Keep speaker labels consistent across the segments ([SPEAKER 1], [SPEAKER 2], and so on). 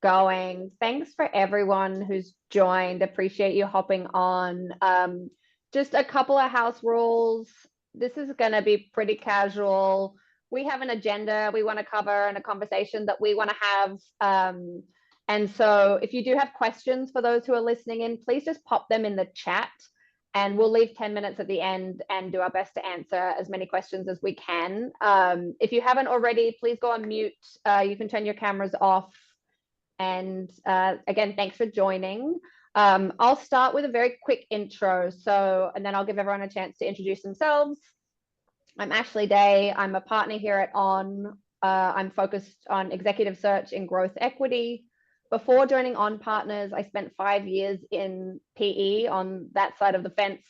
[SPEAKER 1] going. Thanks for everyone who's joined. Appreciate you hopping on. Just a couple of house rules. This is going to be pretty casual. We have an agenda we want to cover and a conversation that we want to have. And so if you do have questions for those who are listening in, please just pop them in the chat and we'll leave 10 minutes at the end and do our best to answer as many questions as we can. If you haven't already, please go on mute. You can turn your cameras off. And again, thanks for joining. I'll start with a very quick intro. And then I'll give everyone a chance to introduce themselves. I'm Ashley Day. I'm a partner here at On. I'm focused on executive search in growth equity. Before joining On Partners, I spent 5 years in PE on that side of the fence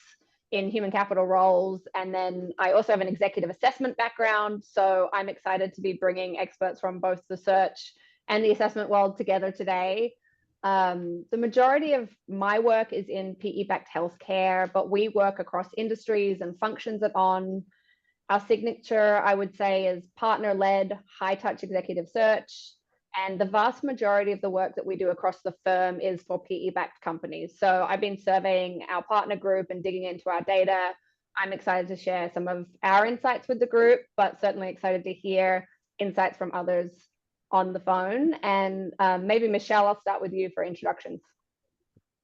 [SPEAKER 1] in human capital roles. And then I also have an executive assessment background. So I'm excited to be bringing experts from both the search and the assessment world together today. The majority of my work is in PE-backed healthcare, but we work across industries and functions at On. Our signature, I would say, is partner-led, high-touch executive search. And the vast majority of the work that we do across the firm is for PE-backed companies. So I've been surveying our partner group and digging into our data. I'm excited to share some of our insights with the group, but certainly excited to hear insights from others on the phone. And maybe Michelle, I'll start with you for introductions.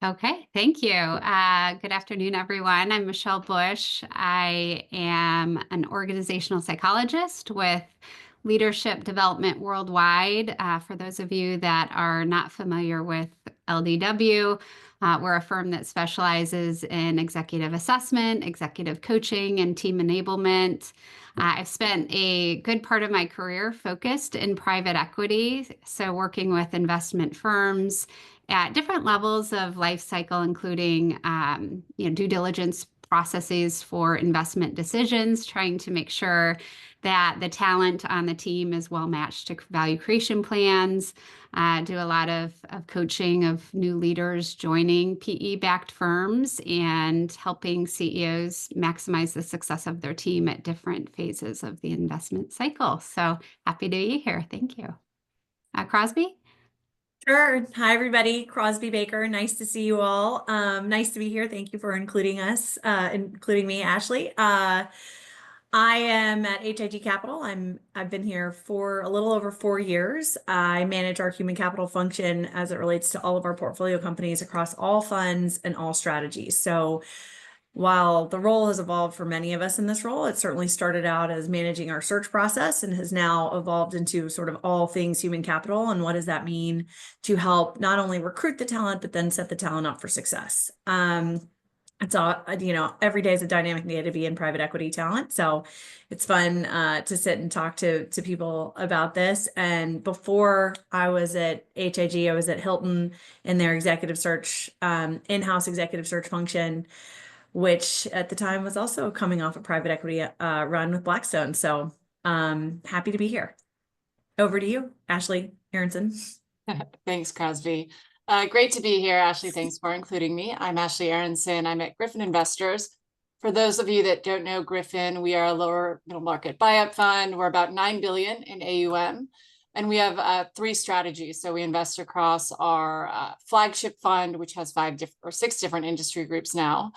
[SPEAKER 2] Okay, thank you. Good afternoon, everyone. I'm Michelle Bush. I am an organizational psychologist with leadership development worldwide. For those of you that are not familiar with LDW, we're a firm that specializes in executive assessment, executive coaching, and team enablement. I've spent a good part of my career focused in private equity, so working with investment firms at different levels of life cycle, including due diligence processes for investment decisions, trying to make sure that the talent on the team is well matched to value creation plans. Do a lot of coaching of new leaders joining PE-backed firms and helping CEOs maximize the success of their team at different phases of the investment cycle. So happy to be here. Thank you. Crosby?
[SPEAKER 3] Sure. Hi, everybody. Crosby Baker. Nice to see you all. Nice to be here. Thank you for including us, including me, Ashley. I am at H.I.G Capital. I've been here for a little over 4 years. I manage our human capital function as it relates to all of our portfolio companies across all funds and all strategies. So while the role has evolved for many of us in this role, it certainly started out as managing our search process and has now evolved into sort of all things human capital. And what does that mean to help not only recruit the talent, but then set the talent up for success? It's all, every day is a dynamic day to be in private equity talent. So it's fun to sit and talk to people about this. And before I was at H.I.G, I was at Hilton in their executive search, in-house executive search function, which at the time was also coming off a private equity run with Blackstone. So happy to be here. Over to you, Ashley Aronson.
[SPEAKER 4] Thanks, Crosby. Great to be here, Ashley. Thanks for including me. I'm Ashley Aronson. I'm at Gryphon Investors. For those of you that don't know Gryphon, we are a lower middle market buyout fund. We're about $9 billion in AUM, and we have 3 strategies. So we invest across our flagship fund, which has 6 different industry groups now.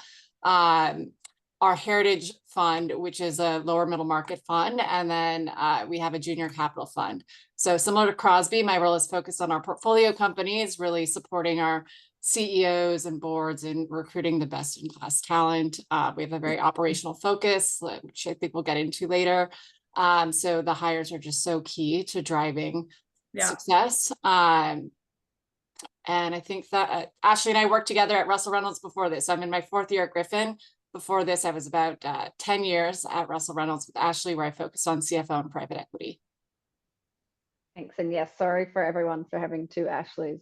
[SPEAKER 4] Our heritage fund, which is a lower middle market fund, and then we have a junior capital fund. So similar to Crosby, my role is focused on our portfolio companies, really supporting our CEOs and boards in recruiting the best in class talent. We have a very operational focus, which I think we'll get into later. So the hires are just so key to driving success. And I think that Ashley and I worked together at Russell Reynolds before this. I'm in my 4th year at Gryphon. Before this, I was about 10 years at Russell Reynolds with Ashley, where I focused on CFO and private equity.
[SPEAKER 1] Thanks. And yes, sorry for everyone for having 2 Ashleys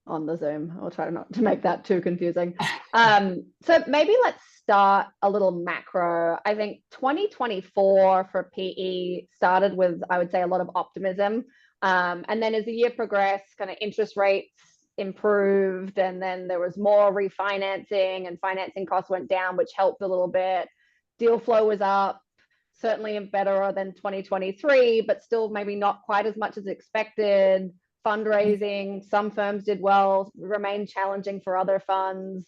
[SPEAKER 1] on the Zoom. I'll try not to make that too confusing. So maybe let's start a little macro. I think 2024 for PE started with, I would say, a lot of optimism. And then as the year progressed, kind of interest rates improved, and then there was more refinancing and financing costs went down, which helped a little bit. Deal flow was up, certainly better than 2023, but still maybe not quite as much as expected. fundraising. Some firms did well, remained challenging for other funds.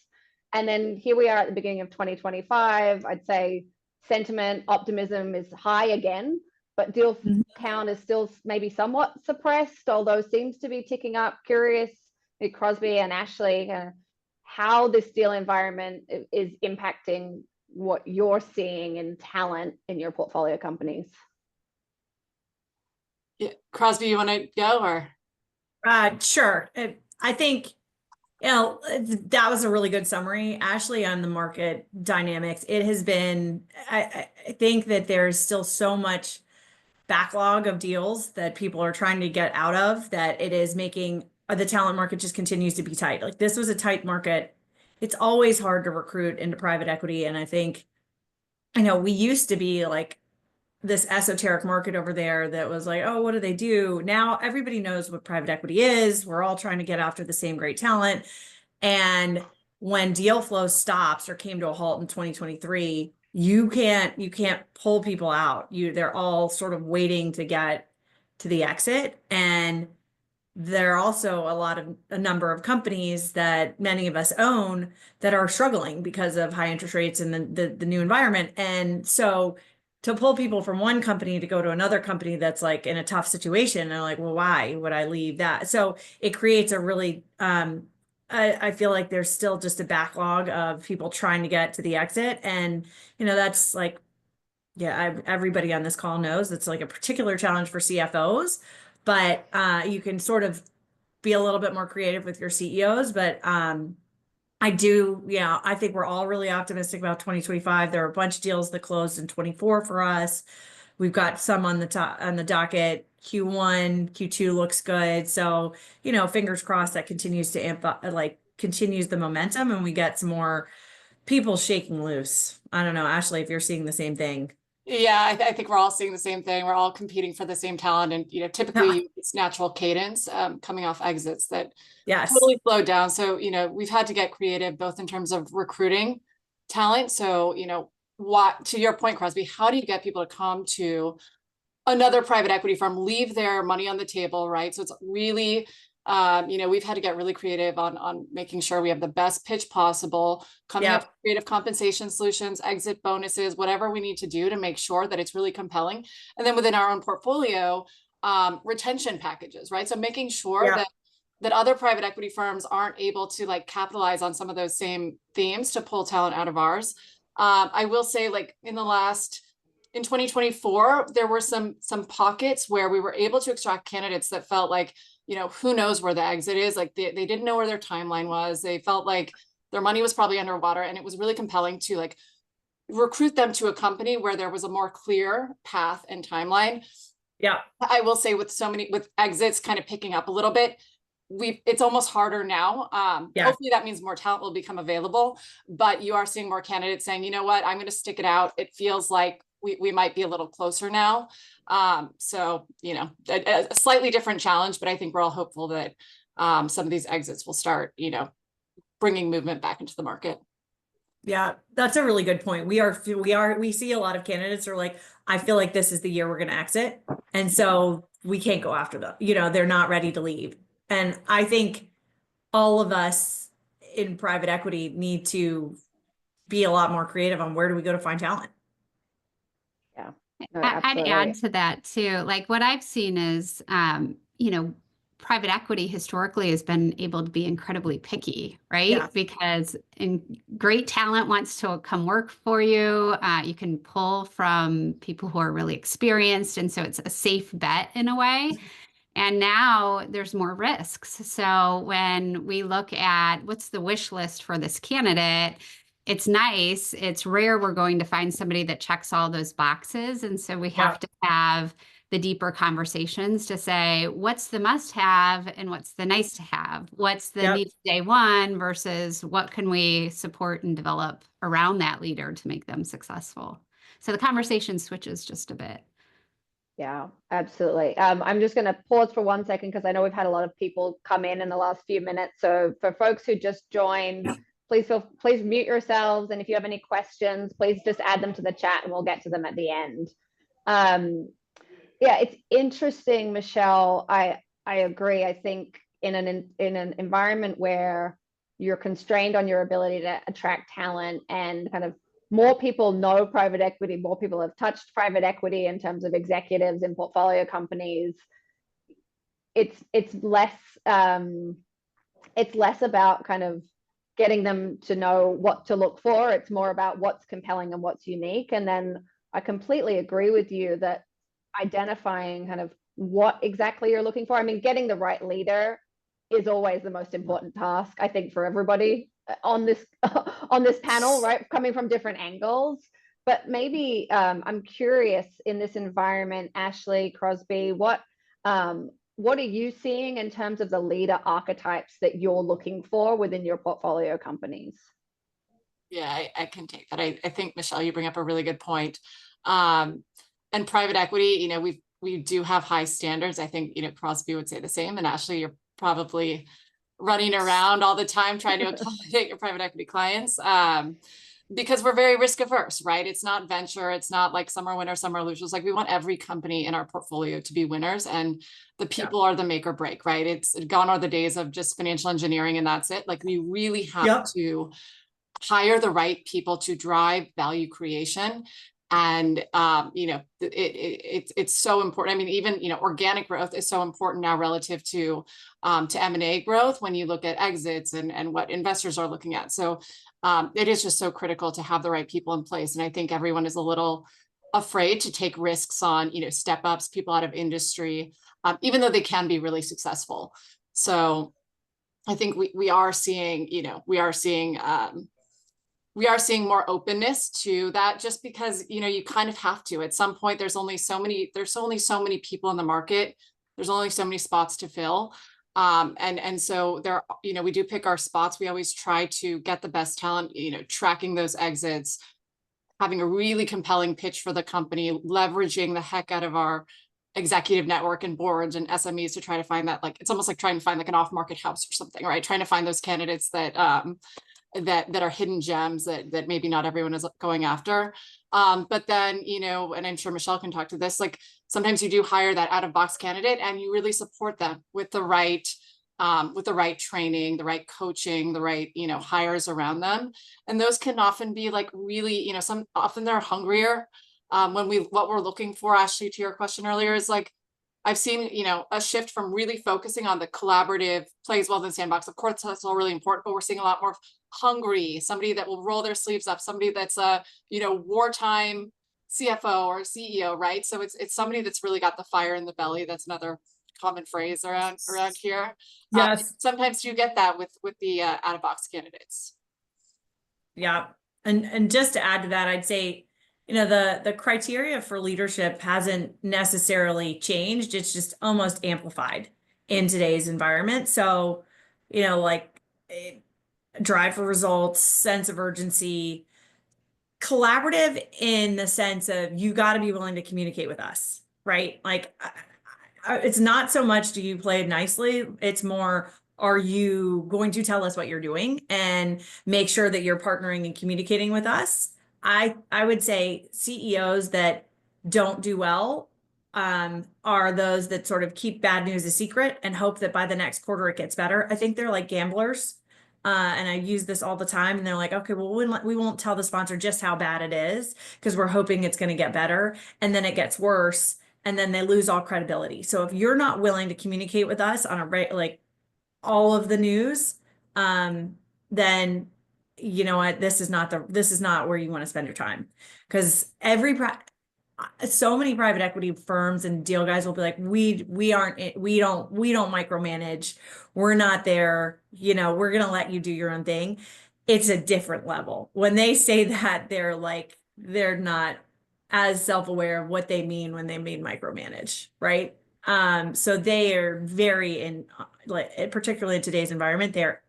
[SPEAKER 1] And then here we are at the beginning of 2025. I'd say sentiment, optimism is high again, but deal count is still maybe somewhat suppressed, although seems to be ticking up. Curious, Crosby and Ashley, how this deal environment is impacting what you're seeing in talent in your portfolio companies.
[SPEAKER 4] Yeah. Crosby, you want to go or?
[SPEAKER 3] Sure. I think, that was a really good summary, Ashley, on the market dynamics. It has been, I think that there's still so much backlog of deals that people are trying to get out of that it is making the talent market just continues to be tight. Like this was a tight market. It's always hard to recruit into private equity. And I think, we used to be like this esoteric market over there that was like, oh, what do they do? Now everybody knows what private equity is. We're all trying to get after the same great talent. And when deal flow stops or came to a halt in 2023, you can't pull people out. They're all sort of waiting to get to the exit. And there are also a number of companies that many of us own that are struggling because of high interest rates and the new environment. And so to pull people from one company to go to another company that's like in a tough situation, and like, well, why would I leave that? So it creates a really, I feel like there's still just a backlog of people trying to get to the exit. And, that's like, everybody on this call knows it's like a particular challenge for CFOs, but you can sort of be a little bit more creative with your CEOs. But I think we're all really optimistic about 2025. There are a bunch of deals that closed in 24 for us. We've got some on the docket. Q1, Q2 looks good. So, fingers crossed that continues to amp up, continues the momentum, and we get some more people shaking loose. I don't know, Ashley, if you're seeing the same thing.
[SPEAKER 4] Yeah, I think we're all seeing the same thing. We're all competing for the same talent, and typically it's natural cadence coming off exits that totally slowed down. So we've had to get creative both in terms of recruiting talent. So what, to your point, Crosby, how do you get people to come to another private equity firm, leave their money on the table, right? So it's really we've had to get really creative on making sure we have the best pitch possible, coming up with creative compensation solutions, exit bonuses, whatever we need to do to make sure that it's really compelling. And then within our own portfolio, retention packages, right? So making sure that other private equity firms aren't able to capitalize on some of those same themes to pull talent out of ours. I will say in 2024, there were some pockets where we were able to extract candidates that felt like, who knows where the exit is. Like they didn't know where their timeline was. They felt like their money was probably underwater, and it was really compelling to recruit them to a company where there was a more clear path and timeline. Yeah. I will say with exits kind of picking up a little bit, it's almost harder now. Hopefully that means more talent will become available, but you are seeing more candidates saying, you know what, I'm going to stick it out. It feels like we might be a little closer now. So, a slightly different challenge, but I think we're all hopeful that some of these exits will start, bringing movement back into the market.
[SPEAKER 3] Yeah, that's a really good point. We see a lot of candidates who are like, I feel like this is the year we're going to exit. And so we can't go after them. They're not ready to leave. And I think all of us in private equity need to be a lot more creative on where do we go to find talent.
[SPEAKER 1] Yeah.
[SPEAKER 2] I'd add to that too. Like what I've seen is, private equity historically has been able to be incredibly picky, right?
[SPEAKER 3] Yeah.
[SPEAKER 2] Because great talent wants to come work for you. You can pull from people who are really experienced. And so it's a safe bet in a way. And now there's more risks. So when we look at what's the wish list for this candidate, it's nice. It's rare we're going to find somebody that checks all those boxes. And so we have to have the deeper conversations to say, what's the must have and what's the nice to have? What's the need day one versus what can we support and develop around that leader to make them successful? So the conversation switches just a bit.
[SPEAKER 1] Yeah, absolutely. I'm just going to pause for 1 second because I know we've had a lot of people come in the last few minutes. So for folks who just joined, please mute yourselves. And if you have any questions, please just add them to the chat and we'll get to them at the end. Yeah, it's interesting, Michelle. I I agree. I think in an environment where you're constrained on your ability to attract talent, and kind of more people know private equity, more people have touched private equity in terms of executives in portfolio companies. It's less about kind of getting them to know what to look for. It's more about what's compelling and what's unique. And then I completely agree with you that identifying kind of what exactly you're looking for. I mean, getting the right leader is always the most important task, I think, for everybody on this on this panel, right? Coming from different angles. But maybe I'm curious, in this environment, Ashley, Crosby, what are you seeing in terms of the leader archetypes that you're looking for within your portfolio companies?
[SPEAKER 4] Yeah, I can take that. I think, Michelle, you bring up a really good point. And private equity, you know, we do have high standards. I think, you know, Crosby would say the same. And Ashley, you're probably running around all the time trying to accommodate your private equity clients. Because we're very risk averse, right? It's not venture. It's not like some are winners, some are losers. Like, we want every company in our portfolio to be winners, and the people are the make or break, right? It's gone are the days of just financial engineering and that's it. Like, we really have to hire the right people to drive value creation. And, you know, it's so important. I mean, even, you know, organic growth is so important now relative to M&A growth when you look at exits and what investors are looking at. So it is just so critical to have the right people in place. And I think everyone is a little afraid to take risks on, you know, step ups, people out of industry, even though they can be really successful. So I think we are seeing, you know, we are seeing more openness to that, just because, you know, you kind of have to. At some point, there's only so many people in the market. There's only so many spots to fill. And so there, you know, we do pick our spots. We always try to get the best talent, you know, tracking those exits, having a really compelling pitch for the company, leveraging the heck out of our executive network and boards and SMEs to try to find that, like, it's almost like trying to find like an off-market house or something, right? Trying to find those candidates that are hidden gems that maybe not everyone is going after. But then, you know, and I'm sure Michelle can talk to this, like, sometimes you do hire that out of box candidate and you really support them with the right training, the right coaching, the right, you know, hires around them. And those can often be like really, you know, often they're hungrier. What we're looking for, Ashley, to your question earlier, is like, I've seen, you know, a shift from really focusing on the collaborative plays well in the sandbox. Of course, that's all really important, but we're seeing a lot more hungry, somebody that will roll their sleeves up, somebody that's a, you know, wartime CFO or CEO, right? So it's somebody that's really got the fire in the belly. That's another common phrase around here.
[SPEAKER 3] Yes.
[SPEAKER 4] Sometimes you get that with the out of box candidates.
[SPEAKER 3] Yeah. And just to add to that, I'd say, you know, the criteria for leadership hasn't necessarily changed. It's just almost amplified in today's environment. So, you know, like drive for results, sense of urgency, collaborative in the sense of you got to be willing to communicate with us, right? Like, it's not so much do you play it nicely, it's more, are you going to tell us what you're doing and make sure that you're partnering and communicating with us? I would say CEOs that don't do well are those that sort of keep bad news a secret and hope that by the next quarter it gets better. I think they're like gamblers. And I use this all the time, and they're like, okay, well, we won't tell the sponsor just how bad it is because we're hoping it's going to get better. And then it gets worse, and then they lose all credibility. So if you're not willing to communicate with us on like all of the news, then you know what, this is not where you want to spend your time, because so many private equity firms and deal guys will be like, we don't micromanage. We're not there. You know, we're going to let you do your own thing. It's a different level. When they say that, they're not as self-aware of what they mean when they mean micromanage, right? So they are very particularly in today's environment, they're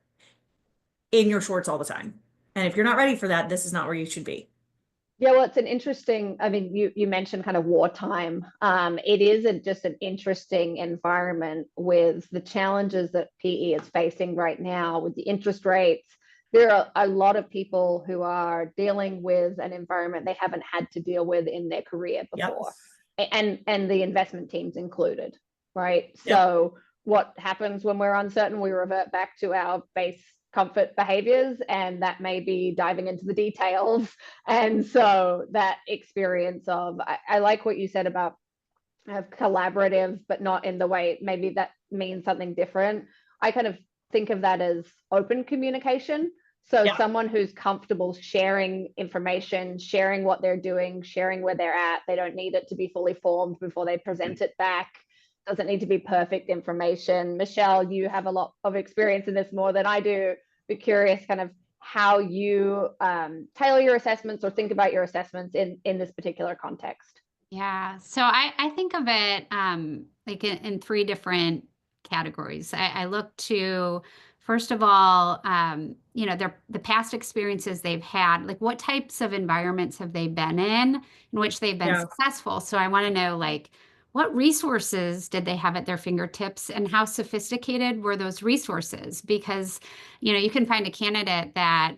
[SPEAKER 3] in your shorts all the time. And if you're not ready for that, this is not where you should be.
[SPEAKER 1] Yeah, well, it's an interesting, I mean, you mentioned kind of wartime. It is just an interesting environment with the challenges that PE is facing right now with the interest rates. There are a lot of people who are dealing with an environment they haven't had to deal with in their career before, and the investment teams included, right? Yep. So what happens when we're uncertain, we revert back to our base comfort behaviors, and that may be diving into the details. And so that experience of, I like what you said about collaborative, but not in the way maybe that means something different. I kind of think of that as open communication. So
[SPEAKER 3] Yeah.
[SPEAKER 1] someone who's comfortable sharing information, sharing what they're doing, sharing where they're at. They don't need it to be fully formed before they present it back. Doesn't need to be perfect information. Michelle, you have a lot of experience in this more than I do. Be curious kind of how you tailor your assessments or think about your assessments in this particular context.
[SPEAKER 2] Yeah. So I think of it like in three different categories. I look to, first of all, you know, the past experiences they've had, like what types of environments have they been in which they've been
[SPEAKER 3] Yeah.
[SPEAKER 2] successful. So I want to know, like, what resources did they have at their fingertips and how sophisticated were those resources? Because, you know, you can find a candidate that,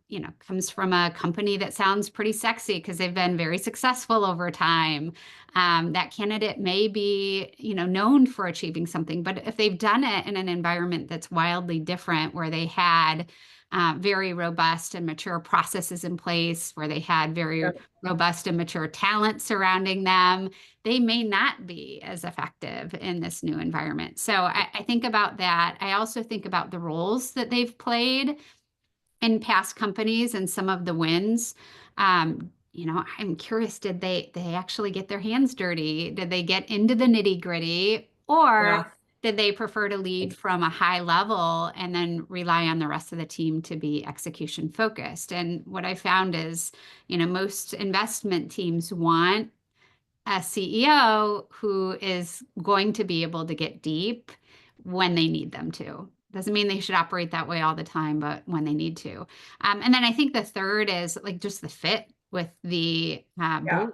[SPEAKER 2] you know, comes from a company that sounds pretty sexy because they've been very successful over time. That candidate may be, you know, known for achieving something, but if they've done it in an environment that's wildly different, where they had very robust and mature processes in place, where they had very robust and mature talent surrounding them, they may not be as effective in this new environment. So I think about that. I also think about the roles that they've played in past companies and some of the wins. You know, I'm curious, did they actually get their hands dirty? Did they get into the nitty-gritty? Or did they prefer to lead from a high level and then rely on the rest of the team to be execution focused? And what I found is, you know, most investment teams want a CEO who is going to be able to get deep when they need them to. Doesn't mean they should operate that way all the time, but when they need to. And then I think the third is like just the fit with the board.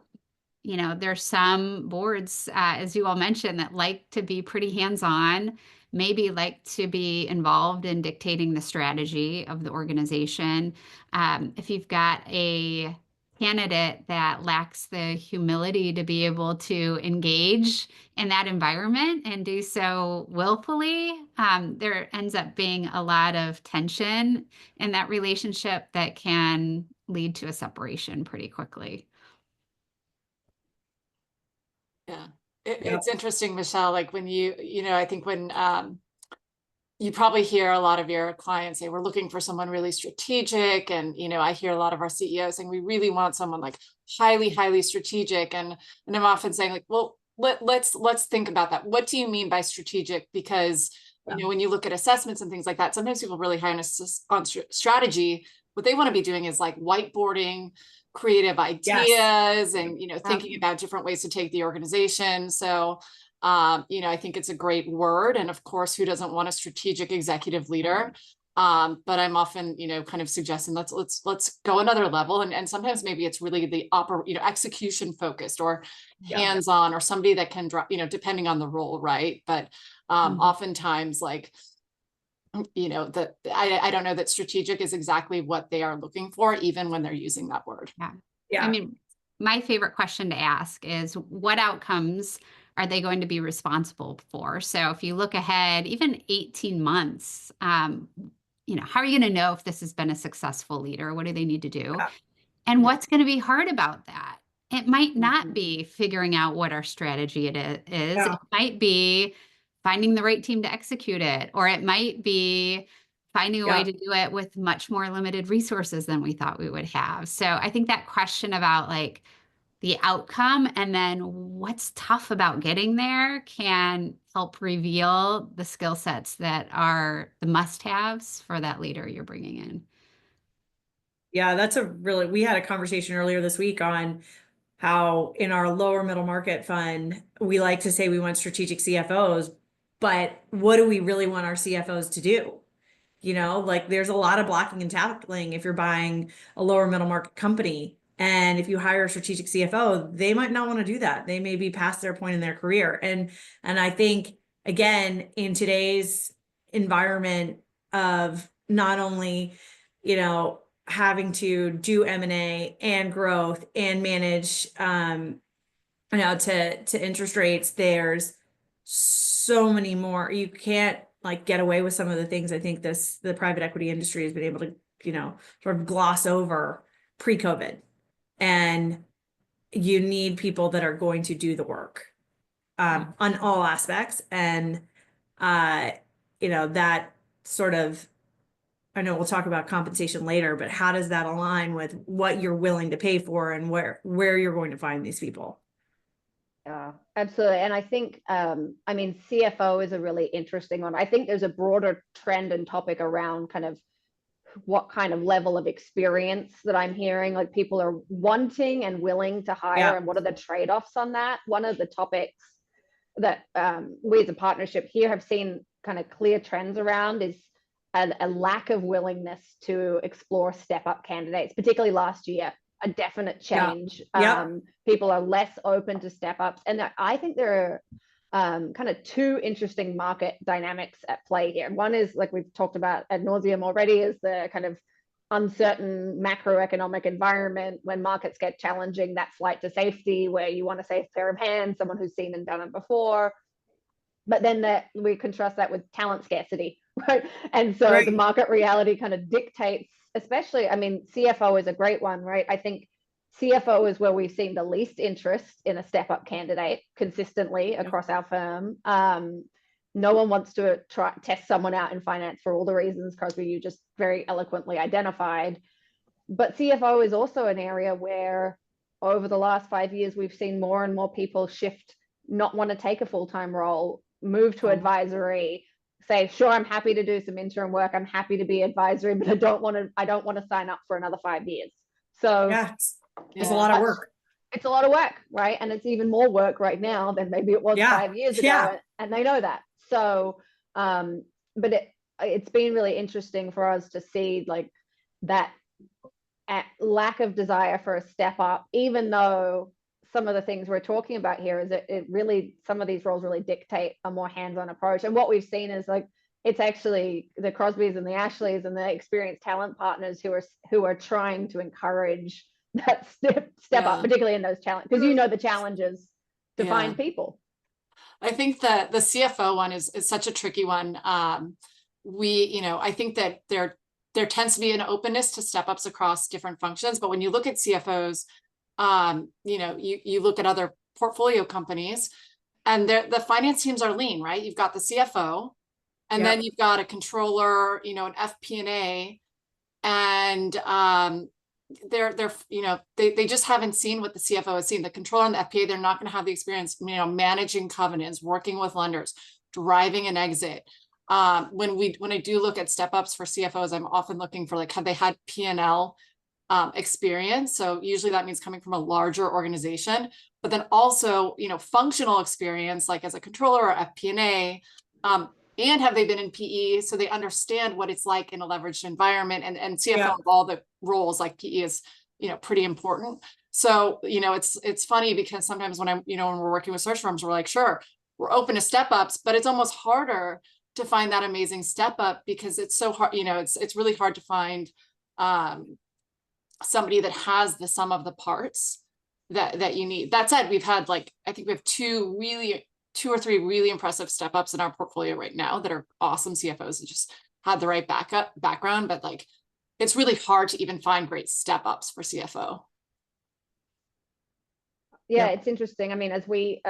[SPEAKER 2] You know, there's some boards, as you all mentioned, that like to be pretty hands-on, maybe like to be involved in dictating the strategy of the organization. If you've got a candidate that lacks the humility to be able to engage in that environment and do so willfully, there ends up being a lot of tension in that relationship that can lead to a separation pretty quickly.
[SPEAKER 4] Yeah, it's interesting, Michelle, like when you know, I think when you probably hear a lot of your clients say, we're looking for someone really strategic. And, you know, I hear a lot of our CEOs saying, we really want someone like highly strategic. And I'm often saying like, well, let's think about that. What do you mean by strategic? Because, you know, when you look at assessments and things like that, sometimes people really high on strategy. What they want to be doing is like whiteboarding creative ideas and, you know, thinking about different ways to take the organization. So, you know, I think it's a great word. And of course, who doesn't want a strategic executive leader? But I'm often, you know, kind of suggesting let's go another level. And sometimes maybe it's really the you know, execution focused or hands-on or somebody that can drop, you know, depending on the role, right? But oftentimes like, you know, that I don't know that strategic is exactly what they are looking for, even when they're using that word.
[SPEAKER 2] Yeah. I mean, my favorite question to ask is what outcomes are they going to be responsible for? So if you look ahead, even 18 months, you know, how are you going to know if this has been a successful leader? What do they need to do? And what's going to be hard about that? It might not be figuring out what our strategy is. It might be finding the right team to execute it, or it might be finding a way to do it with much more limited resources than we thought we would have. So I think that question about like the outcome and then what's tough about getting there can help reveal the skill sets that are the must-haves for that leader you're bringing in.
[SPEAKER 3] Yeah, we had a conversation earlier this week on how in our lower middle market fund, we like to say we want strategic CFOs, but what do we really want our CFOs to do? You know, like there's a lot of blocking and tackling if you're buying a lower middle market company. And if you hire a strategic CFO, they might not want to do that. They may be past their point in their career. And I think, again, in today's environment of not only, you know, having to do M&A and growth and manage, you know, to interest rates, there's so many more. You can't like get away with some of the things I think the private equity industry has been able to, sort of gloss over pre-COVID. And you need people that are going to do the work on all aspects. And that sort of, I know we'll talk about compensation later, but how does that align with what you're willing to pay for and where you're going to find these people?
[SPEAKER 1] Yeah, absolutely. And I think, CFO is a really interesting one. I think there's a broader trend and topic around kind of what kind of level of experience that I'm hearing, like people are wanting and willing to hire, and what are the trade-offs on that? One of the topics that we as a partnership here have seen kind of clear trends around is a lack of willingness to explore step-up candidates, particularly last year. A definite change. People are less open to step-ups, and I think there are kind of two interesting market dynamics at play here. One is, like we've talked about ad nauseum already, is the kind of uncertain macroeconomic environment. When markets get challenging, that flight to safety where you want a safe pair of hands, someone who's seen and done it before. But then we contrast that with talent scarcity, right? And so the market reality kind of dictates, especially, CFO is a great one, right? I think CFO is where we've seen the least interest in a step-up candidate consistently across our firm. No one wants to test someone out in finance for all the reasons, Crosby, you just very eloquently identified. But CFO is also an area where over the last 5 years, we've seen more and more people shift, not want to take a full-time role, move to advisory, say, sure, I'm happy to do some interim work. I'm happy to be advisory, but I don't want to sign up for another 5 years. So
[SPEAKER 3] it's a lot of work.
[SPEAKER 1] It's a lot of work, right? And it's even more work right now than maybe it was 5 years ago. And they know that. So, but it's been really interesting for us to see like that lack of desire for a step up, even though some of the things we're talking about here is it really, some of these roles really dictate a more hands-on approach. And what we've seen is like, it's actually the Crosbys and the Ashleys and the experienced talent partners who are trying to encourage that step up, particularly in those challenges, because the challenges to find people.
[SPEAKER 4] I think that the CFO one is such a tricky one. I think that there tends to be an openness to step ups across different functions, but when you look at CFOs, you look at other portfolio companies and the finance teams are lean, right? You've got the CFO and then you've got a controller, an FP&A, and they just haven't seen what the CFO has seen. The controller and the FP&A, they're not going to have the experience, managing covenants, working with lenders, driving an exit. When I do look at step ups for CFOs, I'm often looking for like, have they had P&L experience? So usually that means coming from a larger organization, but then also, functional experience, like as a controller or FP&A, and have they been in PE so they understand what it's like in a leveraged environment, and CFO of all the roles, like PE is, pretty important. So, it's funny because sometimes when when we're working with search firms, we're like, sure, we're open to step ups, but it's almost harder to find that amazing step up because it's so hard, it's really hard to find somebody that has the sum of the parts that you need. That said, we've had I think we have two or three really impressive step ups in our portfolio right now that are awesome CFOs that just had the right background, but it's really hard to even find great step ups for CFO.
[SPEAKER 1] Yeah, it's interesting. As we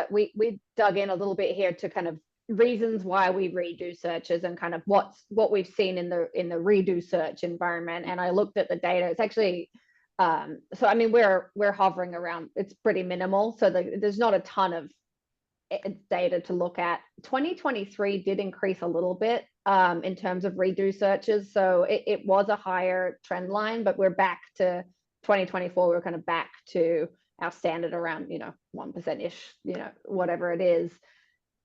[SPEAKER 1] dug in a little bit here to kind of reasons why we redo searches and kind of what we've seen in the redo search environment. And I looked at the data. It's actually we're hovering around, it's pretty minimal. So there's not a ton of data to look at. 2023 did increase a little bit in terms of redo searches. So it was a higher trend line, but we're back to 2024. We're kind of back to our standard around, 1%-ish, whatever it is.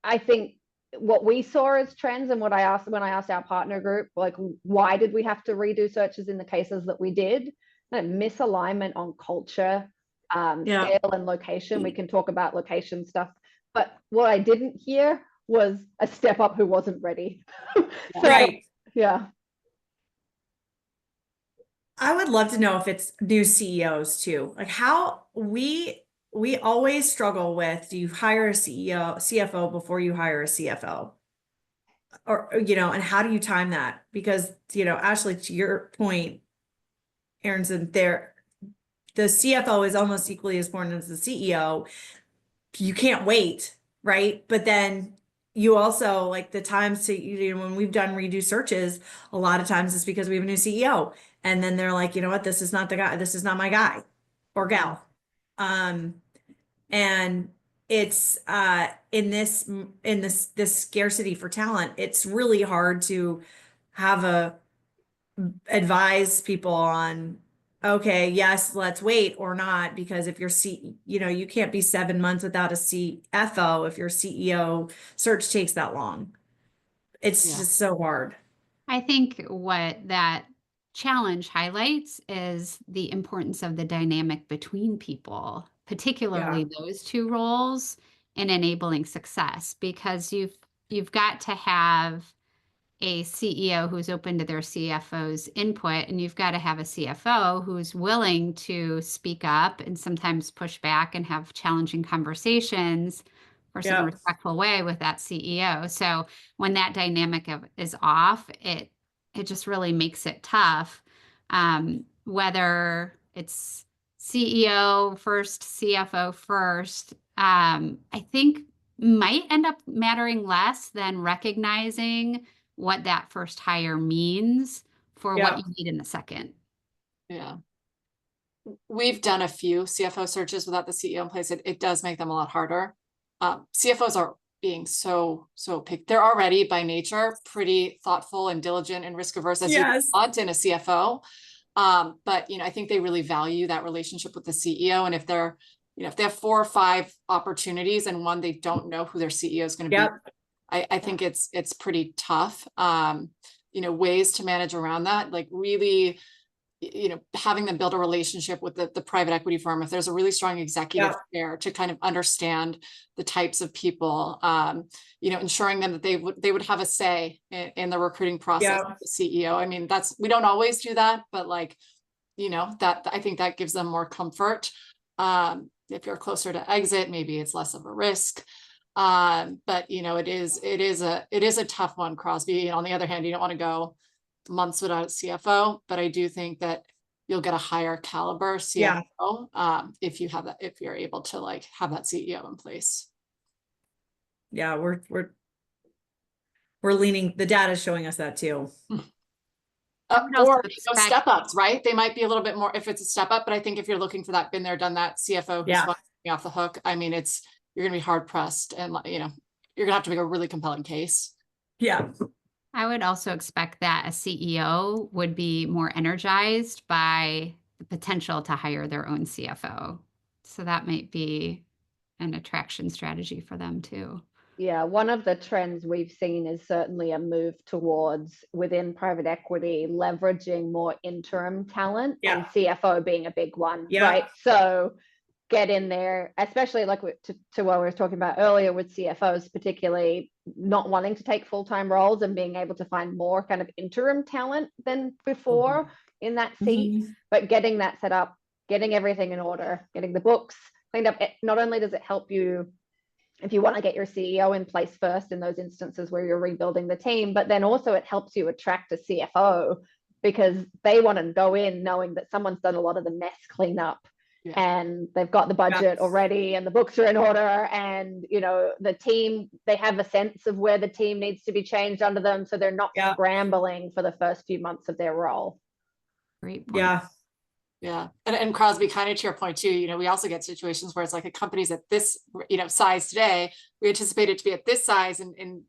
[SPEAKER 1] I think what we saw as trends and when I asked our partner group, like, why did we have to redo searches in the cases that we did? Misalignment on culture, scale and location. We can talk about location stuff, but what I didn't hear was a step up who wasn't ready.
[SPEAKER 3] Right.
[SPEAKER 1] Yeah.
[SPEAKER 3] I would love to know if it's new CEOs too, like how we we always struggle with, do you hire a CEO, CFO before you hire a CFO? Or, and how do you time that? Because, Ashley, to your point, Aronson, the CFO is almost equally as important as the CEO. You can't wait, right? But then you also, like, the times to, when we've done redo searches, a lot of times it's because we have a new CEO. And then they're like, you know what, this is not the guy, this is not my guy or gal. And it's in this scarcity for talent, it's really hard to advise people on, okay, yes, let's wait or not, because if you can't be 7 months without a CFO if your CEO search takes that long. It's just so hard.
[SPEAKER 2] I think what that challenge highlights is the importance of the dynamic between people, particularly those two roles, in enabling success, because you've got to have a CEO who's open to their CFO's input, and you've got to have a CFO who's willing to speak up and sometimes push back and have challenging conversations, of course, in a respectful way with that CEO. So when that dynamic is off, it just really makes it tough. Whether it's CEO first, CFO first, I think might end up mattering less than recognizing what that first hire means for what you need in the second.
[SPEAKER 4] Yeah. We've done a few CFO searches without the CEO in place. It does make them a lot harder. CFOs are being so picky. They're already by nature pretty thoughtful and diligent and risk averse as you want in a CFO. But I think they really value that relationship with the CEO. And if they're, if they have 4 or 5 opportunities and one they don't know who their CEO is going to be, I think it's pretty tough. Ways to manage around that, like really, having them build a relationship with the private equity firm. If there's a really strong executive there to kind of understand the types of people, ensuring them that they would have a say in the recruiting process of the CEO. I mean, we don't always do that, but that I think that gives them more comfort. If you're closer to exit, maybe it's less of a risk. But it is a tough one, Crosby. On the other hand, you don't want to go months without a CFO, but I do think that you'll get a higher caliber CFO if you're able to have that CEO in place.
[SPEAKER 3] Yeah, we're leaning, the data is showing us that too.
[SPEAKER 4] Or step ups, right? They might be a little bit more if it's a step up, but I think if you're looking for that been there, done that CFO who's off the hook, I mean, you're going to be hard pressed, and you're going to have to make a really compelling case.
[SPEAKER 3] Yeah.
[SPEAKER 2] I would also expect that a CEO would be more energized by the potential to hire their own CFO. So that might be an attraction strategy for them too.
[SPEAKER 1] Yeah, one of the trends we've seen is certainly a move towards, within private equity, leveraging more interim talent, and CFO being a big one, right? So get in there, especially to what we were talking about earlier with CFOs, particularly not wanting to take full-time roles and being able to find more kind of interim talent than before in that seat, but getting that set up, getting everything in order, getting the books cleaned up. Not only does it help you if you want to get your CEO in place first in those instances where you're rebuilding the team, but then also it helps you attract a CFO because they want to go in knowing that someone's done a lot of the mess cleanup. And they've got the budget already and the books are in order, and the team, they have a sense of where the team needs to be changed under them, so they're not scrambling for the first few months of their role.
[SPEAKER 2] Great point.
[SPEAKER 4] Yeah. And Crosby, kind of to your point too, we also get situations where it's like a company's at this, size today, we anticipate it to be at this size in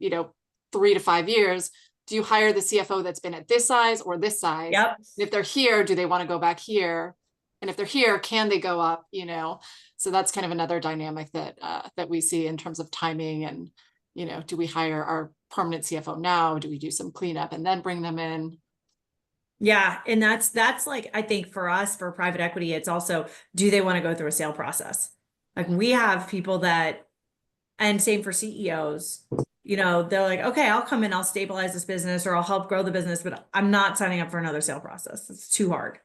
[SPEAKER 4] 3 to 5 years. Do you hire the CFO that's been at this size or this size? If they're here, do they want to go back here? And if they're here, can they go up? So that's kind of another dynamic that we see in terms of timing. And do we hire our permanent CFO now? Do we do some cleanup and then bring them in?
[SPEAKER 3] Yeah, and that's like, I think for us, for private equity, it's also, do they want to go through a sale process? Like we have people that, and same for CEOs. They're like, okay, I'll come in, I'll stabilize this business or I'll help grow the business, but I'm not signing up for another sale process. It's too hard.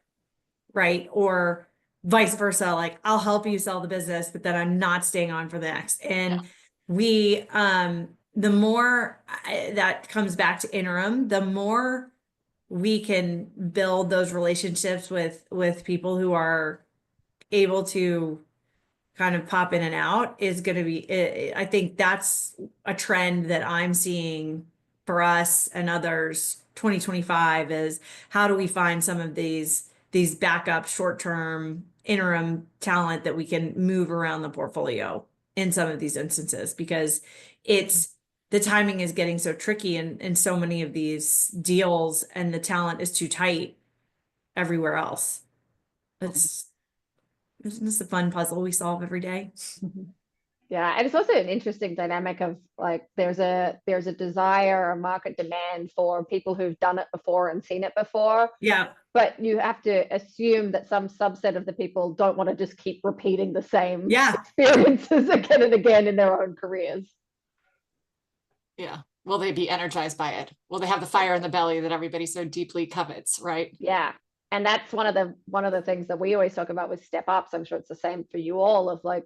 [SPEAKER 3] Right. Or vice versa, like I'll help you sell the business, but then I'm not staying on for the next. And the more that comes back to interim, the more we can build those relationships with people who are able to kind of pop in and out is going to be, I think that's a trend that I'm seeing for us and others 2025 is how do we find some of these backup short-term interim talent that we can move around the portfolio in some of these instances, because the timing is getting so tricky in so many of these deals and the talent is too tight everywhere else. Isn't this a fun puzzle we solve every day?
[SPEAKER 1] Yeah, and it's also an interesting dynamic of like there's a desire, a market demand for people who've done it before and seen it before.
[SPEAKER 3] Yeah.
[SPEAKER 1] But you have to assume that some subset of the people don't want to just keep repeating the same experiences again and again in their own careers.
[SPEAKER 4] Yeah. Will they be energized by it? Will they have the fire in the belly that everybody so deeply covets, right?
[SPEAKER 1] Yeah. And that's one of the things that we always talk about with step ups. I'm sure it's the same for you all, of like,